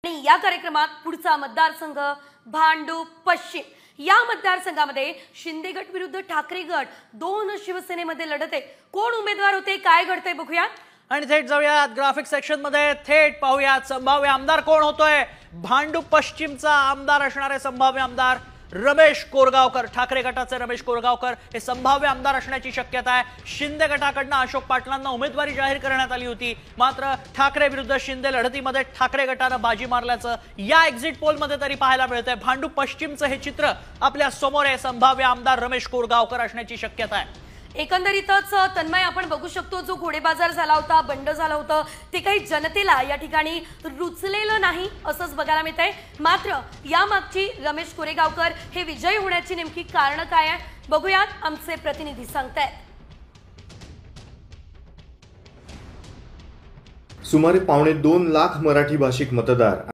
आणि या कार्यक्रमात पुढचा मतदारसंघ भांडूप पश्चिम। या मतदारसंघामध्ये शिंदे गट विरुद्ध ठाकरे गट दोन शिवसेनेमध्ये लढत आहे। कोण उमेदवार होते, काय घडतंय बघूया आणि थेट जाऊयात ग्राफिक सेक्शन मध्ये। थेट पाहूयात संभाव्य आमदार कोण होतोय। भांडूप पश्चिमचा आमदार असणारे संभाव्य आमदार रमेश कोरगावकर, ठाकरे गटाचे रमेश कोरगावकर हे संभाव्य आमदार असण्याची शक्यता आहे। शिंदे गटाकडून अशोक पाटलांना उमेदवारी जाहीर करण्यात आली होती, मात्र ठाकरे विरुद्ध शिंदे लढतीमध्ये ठाकरे गटाने बाजी मारल्याचं या एक्झिट पोल मध्ये तरी पाहायला मिळतंय। भांडूप पश्चिमचं हे चित्र आपल्या समोर आहे। संभाव्य आमदार रमेश कोरगावकर असण्याची शक्यता आहे। एकंदरीतच तन्मय आपण बघू शकतो, जो घोडेबाजार झाला होता, बंड झालं होतं, ते काही जनतेला या ठिकाणी रुचलेलं नाही असंच बघायला मिळतंय। मात्र यामागची रमेश कोरेगावकर हे विजयी होण्याची नेमकी कारण काय आहे बघूयात, आमचे प्रतिनिधी सांगतायत। सुमारे 2.25 लाख मराठी भाषिक मतदार